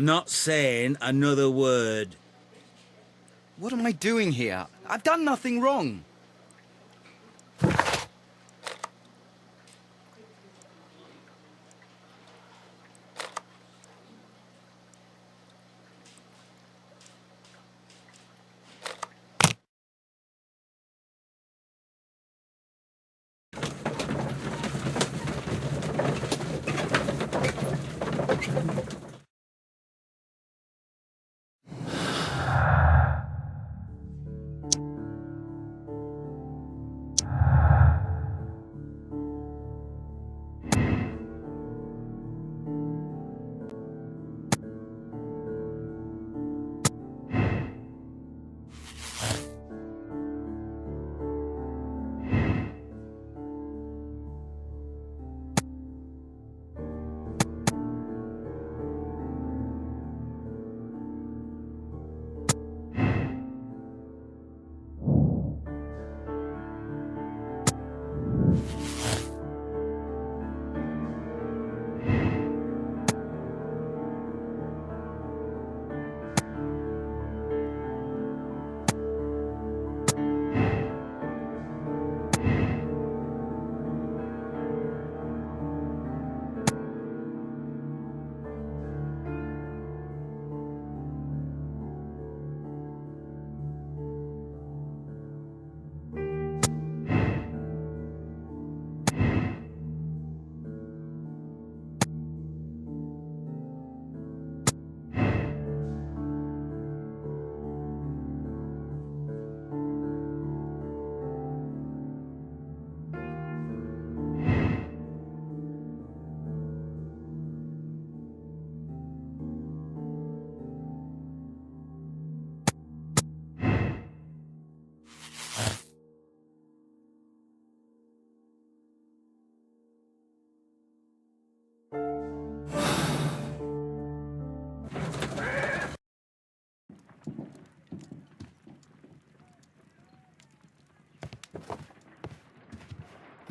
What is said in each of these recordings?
I'm not saying another word. What am I doing here? I've done nothing wrong.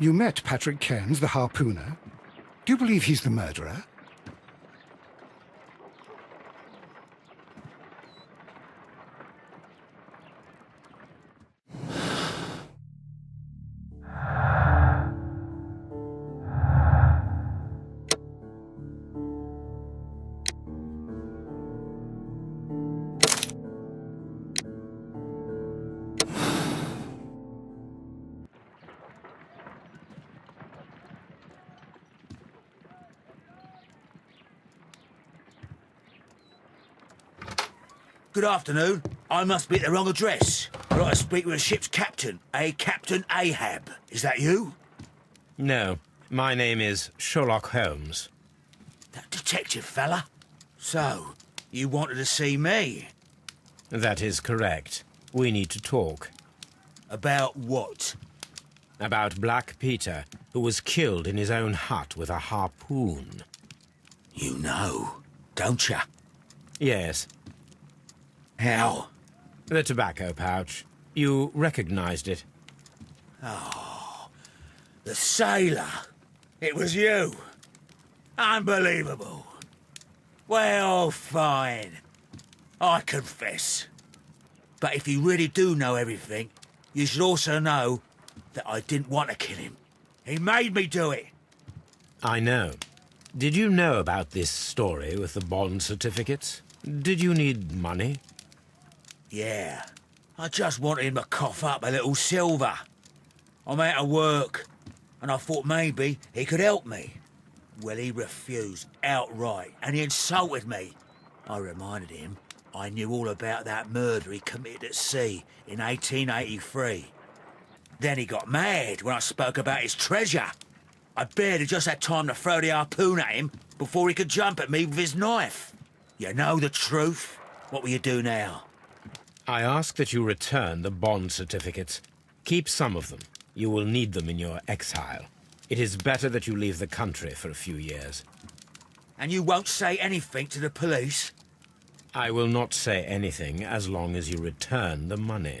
You met Patrick Cairns, the harpooner. Do you believe he's the murderer? Good afternoon. I must be at the wrong address. I'd like to speak with a ship's captain, a Captain Ahab. Is that you? No, my name is Sherlock Holmes. That detective fella? So, you wanted to see me? That is correct. We need to talk. About what? About Black Peter, who was killed in his own hut with a harpoon. You know, don't you? Yes. How? The tobacco pouch. You recognized it. Oh, the sailor. It was you. Unbelievable. Well, fine. I confess. But if you really do know everything, you should also know that I didn't want to kill him. He made me do it. I know. Did you know about this story with the bond certificates? Did you need money? Yeah. I just wanted him to cough up a little silver. I'm out of work, and I thought maybe he could help me. Well, he refused outright, and he insulted me. I reminded him I knew all about that murder he committed at sea in 1883. Then he got mad when I spoke about his treasure. I barely just had time to throw the harpoon at him before he could jump at me with his knife. You know the truth. What will you do now? I ask that you return the bond certificates. Keep some of them. You will need them in your exile. It is better that you leave the country for a few years. And you won't say anything to the police? I will not say anything as long as you return the money.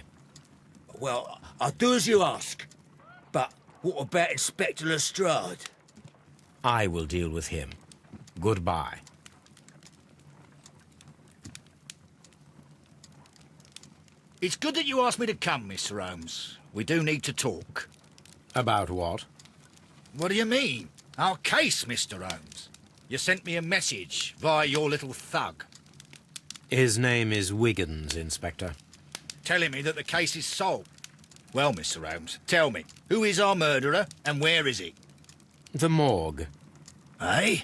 Well, I'll do as you ask. But what about Inspector Lestrade? I will deal with him. Goodbye. It's good that you asked me to come, Mr. Holmes. We do need to talk. About what? What do you mean? Our case, Mr. Holmes. You sent me a message via your little thug, His name is Wiggins, Inspector. telling me that the case is solved. Well, Mr. Holmes, tell me, who is our murderer and where is he? The morgue. Eh?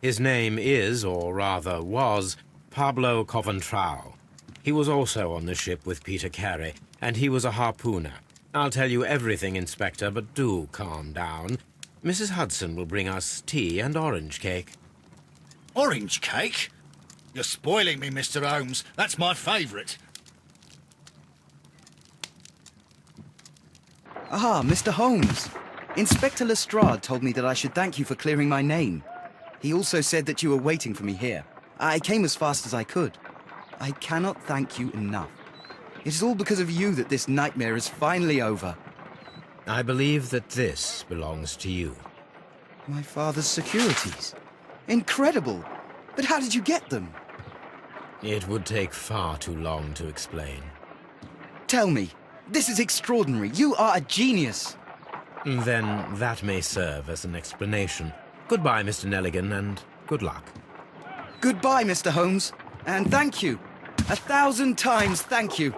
His name is, or rather was, Pablo Coventrao. He was also on the ship with Peter Carey, and he was a harpooner. I'll tell you everything, Inspector, but do calm down. Mrs. Hudson will bring us tea and orange cake. Orange cake? You're spoiling me, Mr. Holmes. That's my favourite. Ah, Mr. Holmes. Inspector Lestrade told me that I should thank you for clearing my name. He also said that you were waiting for me here. I came as fast as I could. I cannot thank you enough. It is all because of you that this nightmare is finally over. I believe that this belongs to you. My father's securities. Incredible! But how did you get them? It would take far too long to explain. Tell me. This is extraordinary. You are a genius. Then that may serve as an explanation. Goodbye, Mr. Nelligan, and good luck. Goodbye, Mr. Holmes. And thank you. 1,000 times thank you.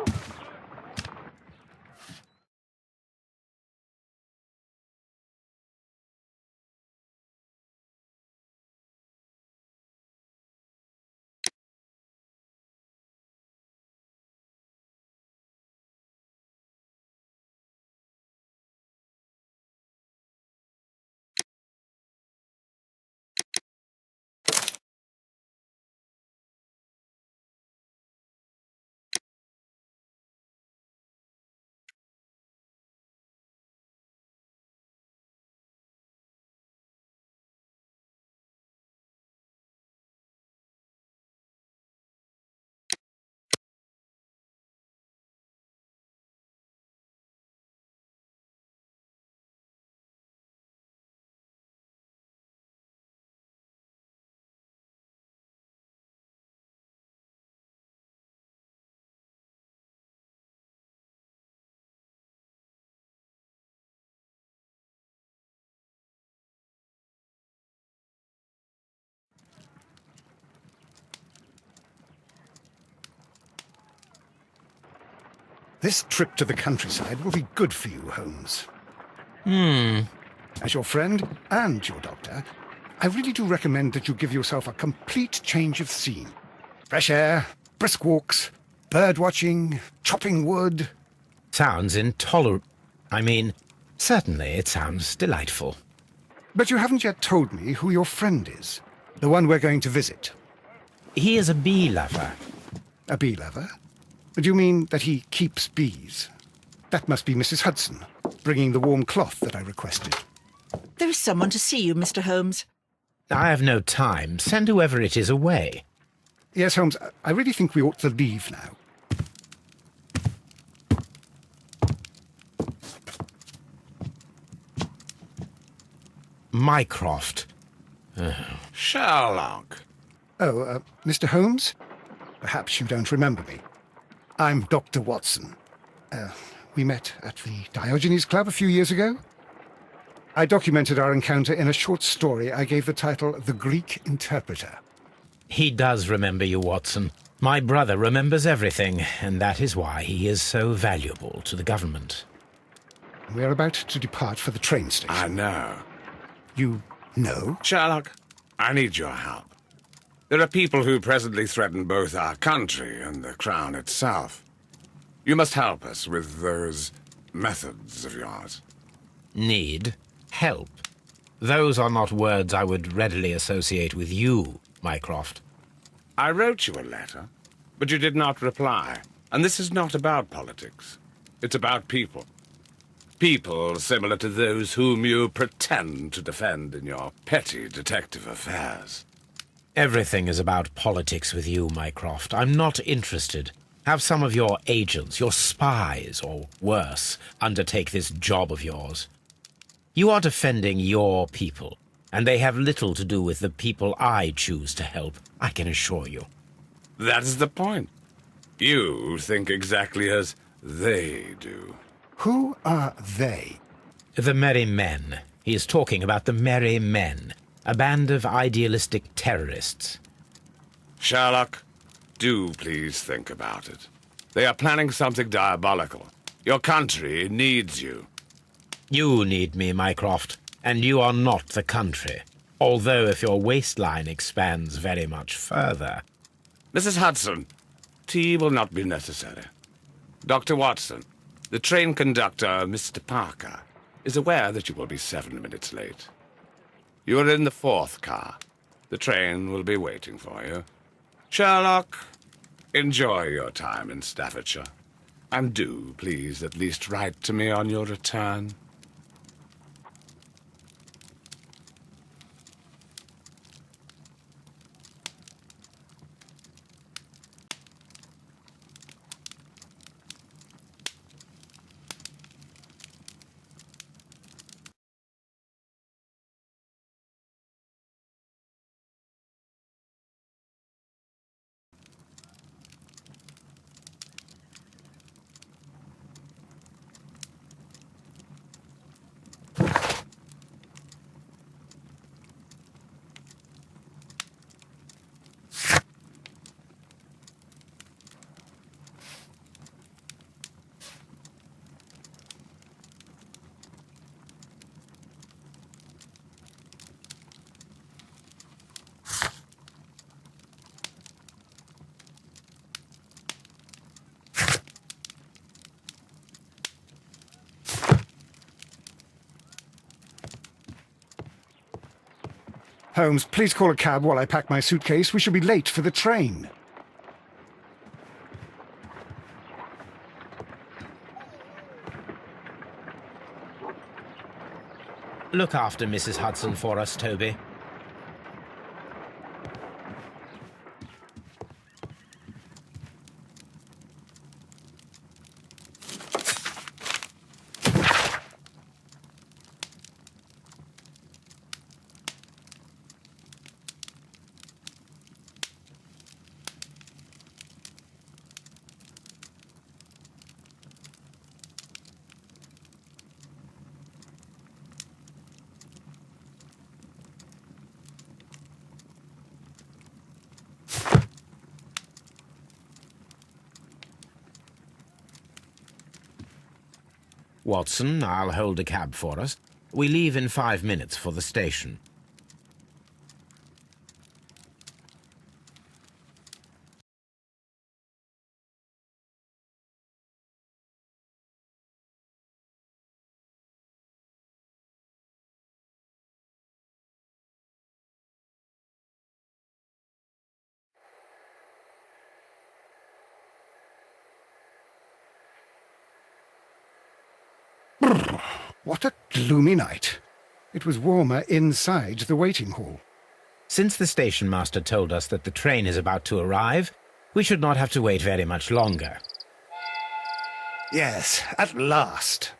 This trip to the countryside will be good for you, Holmes. As your friend and your doctor, I really do recommend that you give yourself a complete change of scene. Fresh air, brisk walks, bird watching, chopping wood. Sounds intolerable. I mean, certainly it sounds delightful. But you haven't yet told me who your friend is, the one we're going to visit. He is a bee lover. A bee lover? Do you mean that he keeps bees? That must be Mrs. Hudson, bringing the warm cloth that I requested. There is someone to see you, Mr. Holmes. I have no time. Send whoever it is away. Yes, Holmes, I really think we ought to leave now. Mycroft. Sherlock. Oh, Mr. Holmes? Perhaps you don't remember me. I'm Dr. Watson. we met at the Diogenes Club a few years ago. I documented our encounter in a short story I gave the title The Greek Interpreter. He does remember you, Watson. My brother remembers everything, and that is why he is so valuable to the government. We are about to depart for the train station. I know. You know? Sherlock, I need your help. There are people who presently threaten both our country and the Crown itself. You must help us with those methods of yours. Need? Help? Those are not words I would readily associate with you, Mycroft. I wrote you a letter, but you did not reply. And this is not about politics. It's about people. People similar to those whom you pretend to defend in your petty detective affairs. Everything is about politics with you, Mycroft. I'm not interested. Have some of your agents, your spies, or worse, undertake this job of yours. You are defending your people, and they have little to do with the people I choose to help, I can assure you. That is the point. You think exactly as they do. Who are they? The Merry Men. He is talking about the Merry Men, a band of idealistic terrorists. Sherlock, do please think about it. They are planning something diabolical. Your country needs you. You need me, Mycroft, and you are not the country. Although if your waistline expands very much further. Mrs. Hudson, tea will not be necessary. Dr. Watson, the train conductor, Mr. Parker, is aware that you will be 7 minutes late. You are in the 4th car. The train will be waiting for you. Sherlock, enjoy your time in Staffordshire. And do, please, at least write to me on your return. Holmes, please call a cab while I pack my suitcase. We shall be late for the train. Look after Mrs. Hudson for us, Toby. Watson, I'll hold a cab for us. We leave in 5 minutes for the station. What a gloomy night. It was warmer inside the waiting hall. Since the station master told us that the train is about to arrive, we should not have to wait very much longer. Yes, at last.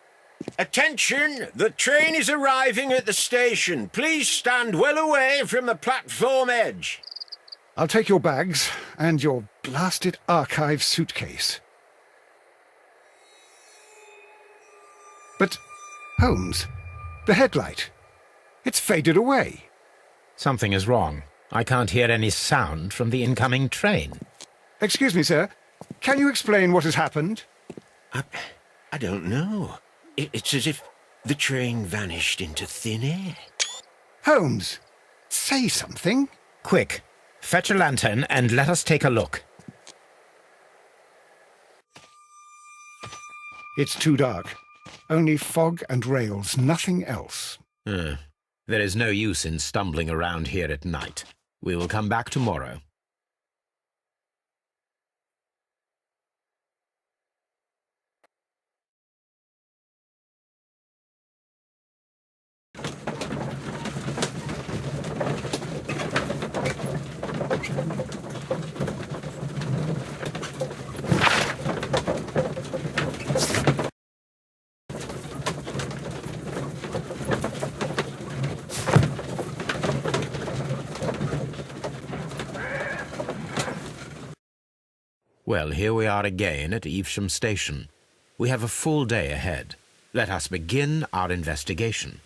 Attention! The train is arriving at the station. Please stand well away from the platform edge. I'll take your bags and your blasted archive suitcase. But, Holmes, the headlight. It's faded away. Something is wrong. I can't hear any sound from the incoming train. Excuse me, sir. Can you explain what has happened? I don't know. It's as if the train vanished into thin air. Holmes, say something. Quick, fetch a lantern and let us take a look. It's too dark. Only fog and rails, nothing else. There is no use in stumbling around here at night. We will come back tomorrow. Well, here we are again at Evesham Station. We have a full day ahead. Let us begin our investigation.